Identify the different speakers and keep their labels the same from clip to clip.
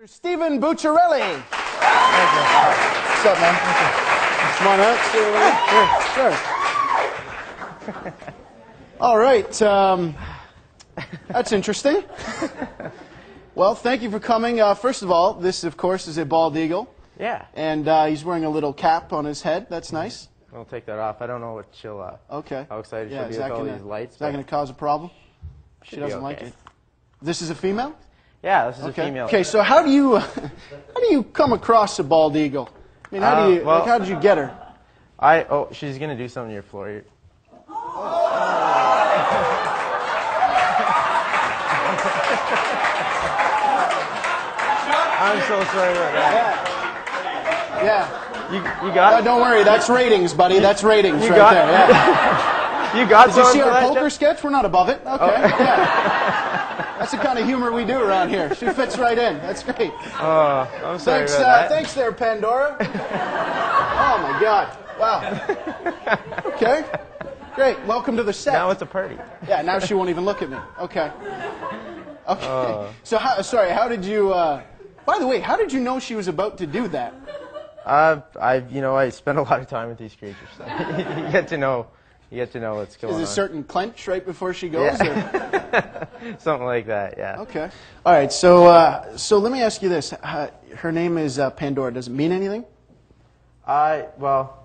Speaker 1: Stephen Bucciarelli. What's up, man? Come on up. Sure. All right. That's interesting. Well, thank you for coming. First of all, this, of course, is a bald eagle.
Speaker 2: Yeah.
Speaker 1: And he's wearing a little cap on his head. That's nice.
Speaker 2: I'll take that off. I don't know what she'll,
Speaker 1: okay.
Speaker 2: How excited she'll be with all these lights.
Speaker 1: Is that going to cause a problem? She doesn't like it. This is a female?
Speaker 2: Yeah, this is a female.
Speaker 1: Okay, so how do you come across a bald eagle? I mean, how do you, how did you get her?
Speaker 2: Oh, she's going to do something to your floor. I'm so sorry about that.
Speaker 1: Yeah.
Speaker 2: You got
Speaker 1: don't worry, that's ratings, buddy. That's ratings
Speaker 2: you
Speaker 1: right
Speaker 2: got,
Speaker 1: there. Yeah.
Speaker 2: You got
Speaker 1: Did you see our poker sketch? We're not above it. Okay.
Speaker 2: Oh.
Speaker 1: Yeah. That's the kind of humor we do around here. She fits right in. That's great.
Speaker 2: Oh, I'm sorry about that.
Speaker 1: Thanks there, Pandora. Oh, my God. Wow. Okay. Great. Welcome to the set.
Speaker 2: Now it's a party.
Speaker 1: Yeah, now she won't even look at me. Okay. Okay. So, how did you... by the way, how did you know she was about to do that?
Speaker 2: I spend a lot of time with these creatures. So you get to know what's going on.
Speaker 1: Is a certain clench right before she goes?
Speaker 2: Yeah. Something like that, yeah.
Speaker 1: Okay. All right, so let me ask you this. Her name is Pandora. Does it mean anything?
Speaker 2: Well,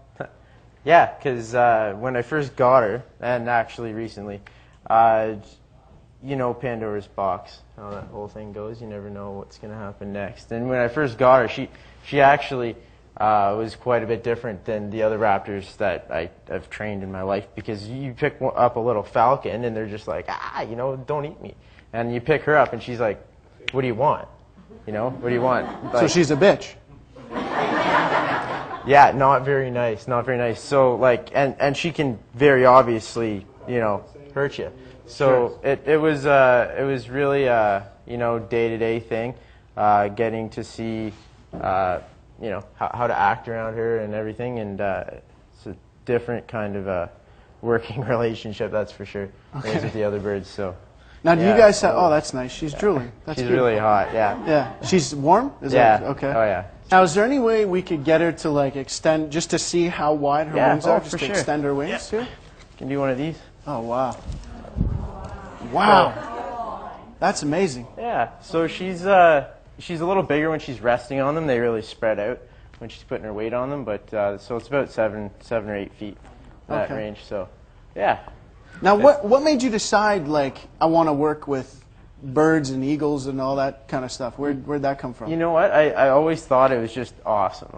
Speaker 2: yeah, because when I first got her, and actually recently, you know Pandora's box, how that whole thing goes. You never know what's going to happen next. And when I first got her, she actually was quite a bit different than the other raptors that I've trained in my life, because you pick up a little falcon and they're just like, don't eat me. And you pick her up and she's like, what do you want? What do you want? Like,
Speaker 1: so she's a bitch.
Speaker 2: Yeah, not very nice, not very nice. So and she can very obviously, hurt you. So sure. it was really day-to-day thing, getting to see how to act around her and everything, and it's a different kind of working relationship, that's for sure. Okay. As with the other birds. So
Speaker 1: now, do you guys have? Oh, that's nice. She's drooling. That's
Speaker 2: she's
Speaker 1: good.
Speaker 2: Really hot. Yeah.
Speaker 1: Yeah. She's warm. Is that okay?
Speaker 2: Oh yeah.
Speaker 1: Now, is there any way we could get her to extend, just to see how wide her wings are, just to extend her wings? Yeah.
Speaker 2: Can do one of these.
Speaker 1: Oh wow. Wow. That's amazing.
Speaker 2: Yeah. So she's a little bigger when she's resting on them. They really spread out when she's putting her weight on them. But so it's about 7 or 8 feet that range. So, yeah.
Speaker 1: Now, what made you decide I want to work with birds and eagles and all that kind of stuff? Where'd that come from?
Speaker 2: You know what? I always thought it was just awesome.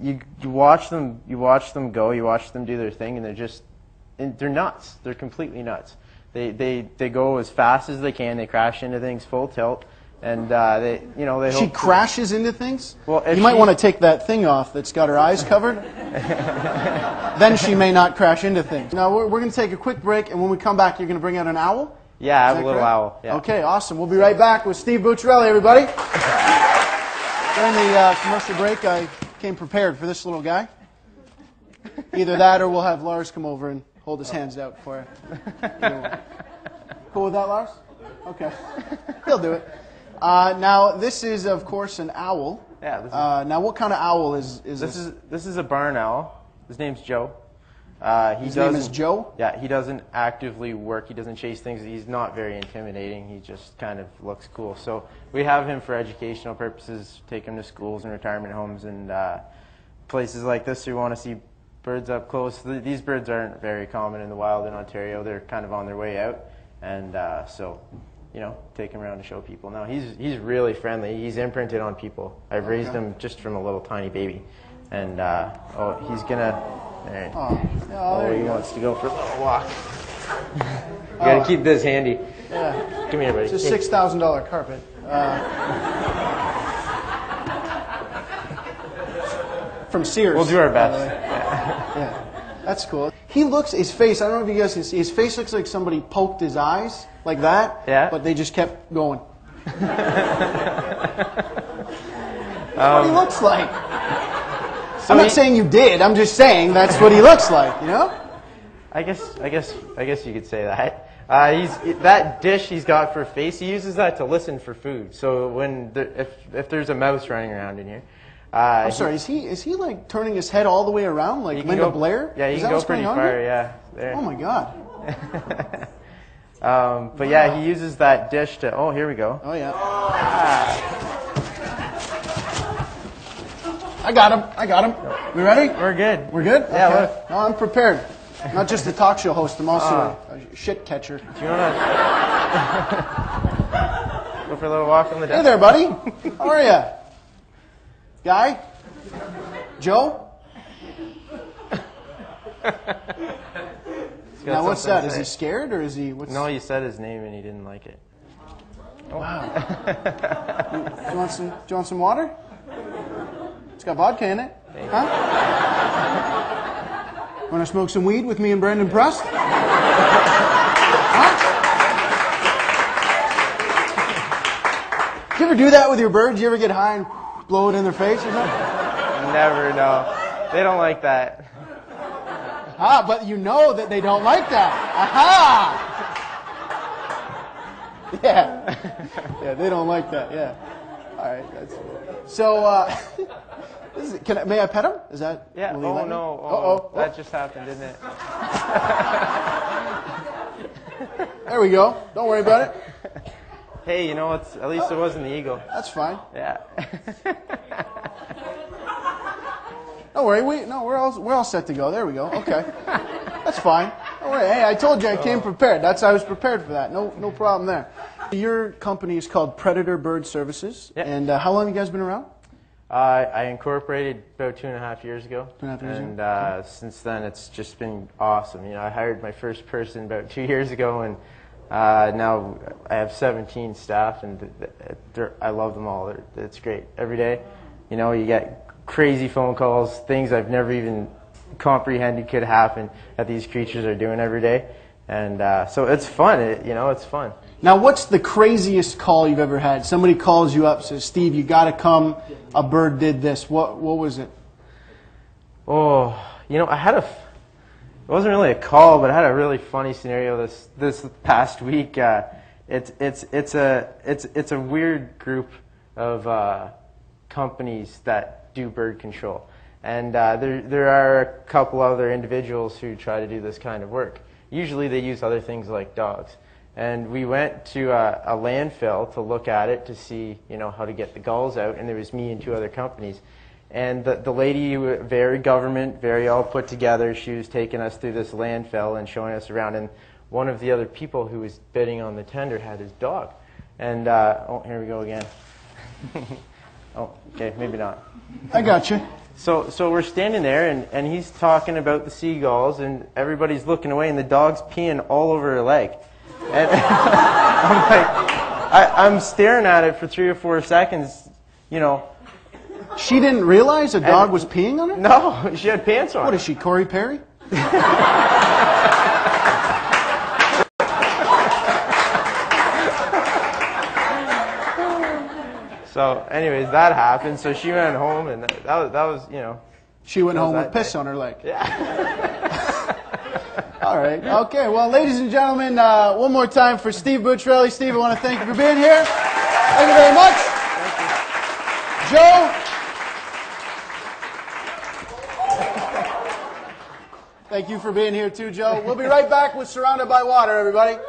Speaker 2: You watch them go, you watch them do their thing, and they're nuts. They're completely nuts. They go as fast as they can. They crash into things full tilt. And they
Speaker 1: She crashes into things?
Speaker 2: Well,
Speaker 1: you might want to take that thing off that's got her eyes covered. Then she may not crash into things. Now, we're going to take a quick break, and when we come back, you're going to bring out an owl?
Speaker 2: Yeah, I have a little owl. Yeah.
Speaker 1: Okay, awesome. We'll be right back with Steve Bucciarelli, everybody. During the commercial break, I came prepared for this little guy. Either that, or we'll have Lars come over and hold his hands out for you. Cool with that, Lars? Okay. He'll do it. Now, this is, of course, an owl.
Speaker 2: Yeah.
Speaker 1: Now, what kind of owl is this?
Speaker 2: This is a barn owl. His name's Joe.
Speaker 1: His name is Joe?
Speaker 2: Yeah, he doesn't actively work. He doesn't chase things. He's not very intimidating. He just kind of looks cool. So we have him for educational purposes, take him to schools and retirement homes and places like this. We want to see birds up close. These birds aren't very common in the wild in Ontario. They're kind of on their way out. And so... take him around to show people. Now, he's really friendly. He's imprinted on people. I've raised him just from a little tiny baby. And, he's going to... he wants to go for a little walk. You got to keep this handy.
Speaker 1: Yeah.
Speaker 2: Come here, buddy.
Speaker 1: It's a $6,000 carpet. From Sears.
Speaker 2: We'll do our best.
Speaker 1: Yeah. That's cool. His face, I don't know if you guys can see, his face looks like somebody poked his eyes, like that, but they just kept going. That's what he looks like. So I'm not saying you did, I'm just saying that's what he looks like,
Speaker 2: I guess you could say that. That dish he's got for a face, he uses that to listen for food. So when if there's a mouse running around in here,
Speaker 1: I'm sorry. Is he like turning his head all the way around like Linda Blair?
Speaker 2: Yeah, he can go pretty far. Yeah. There.
Speaker 1: Oh my God.
Speaker 2: But yeah, he uses that dish to. Oh, here we go.
Speaker 1: Oh yeah. I got him. We ready?
Speaker 2: We're good.
Speaker 1: We're good?
Speaker 2: Yeah,
Speaker 1: okay.
Speaker 2: look.
Speaker 1: No, I'm prepared. Not just a talk show host, I'm also a shit catcher.
Speaker 2: Do you want to go for a little walk on the deck?
Speaker 1: Hey there, buddy. How are you? Guy? Joe? Now what's that? Is he scared or is he...
Speaker 2: No, you said his name and he didn't like it.
Speaker 1: Oh. Wow. Do you want some water? It's got vodka in it. Huh? Want to smoke some weed with me and Brandon Prust? Huh? Do you ever do that with your birds? You ever get high and blow it in their face or something?
Speaker 2: Never, no. They don't like that.
Speaker 1: Ah, but you know that they don't like that. Aha! Yeah. Yeah, they don't like that, yeah. All right, that's... So, may I pet him? Is that...
Speaker 2: Yeah, oh no.
Speaker 1: Uh-oh.
Speaker 2: That just happened, didn't it?
Speaker 1: There we go. Don't worry about it.
Speaker 2: Hey, you know what? At least it wasn't the eagle.
Speaker 1: That's fine.
Speaker 2: Yeah.
Speaker 1: Don't worry. We're all set to go. There we go. Okay. That's fine. Don't worry. Hey, I told you I came prepared. I was prepared for that. No problem there. Your company is called Predator Bird Services. Yep. And how long have you guys been around?
Speaker 2: I incorporated about 2.5 years ago. 2.5 years ago. And since then, it's just been awesome. You know, I hired my first person about 2 years ago, and now I have 17 staff, and I love them all. It's great. Every day, you know, you get crazy phone calls, things I've never even comprehended could happen that these creatures are doing every day. And so it's fun. It's fun.
Speaker 1: Now, what's the craziest call you've ever had? Somebody calls you up, says, "Steve, you got to come. A bird did this." What was it?
Speaker 2: Oh, it wasn't really a call, but I had a really funny scenario this past week. It's a weird group of companies that do bird control, and there are a couple other individuals who try to do this kind of work. Usually, they use other things like dogs. And we went to a landfill to look at it to see, how to get the gulls out. And there was me and 2 other companies. And the lady, very government, very all put together, she was taking us through this landfill and showing us around. And one of the other people who was bidding on the tender had his dog. And, here we go again. Oh, okay, maybe not.
Speaker 1: I got you.
Speaker 2: So we're standing there, and he's talking about the seagulls, and everybody's looking away, and the dog's peeing all over her leg. And I'm staring at it for 3 or 4 seconds,
Speaker 1: She didn't realize a dog was peeing on her?
Speaker 2: No, she had pants on.
Speaker 1: What is she, Corey Perry?
Speaker 2: So, anyways, that happened. So she went home, and that was.
Speaker 1: She went home with piss on her leg.
Speaker 2: Yeah.
Speaker 1: All right. Okay. Well, ladies and gentlemen, one more time for Steve Bucciarelli. Steve, I want to thank you for being here. Thank you very much. Thank you. Joe. Thank you for being here too, Joe. We'll be right back with Surrounded by Water, everybody.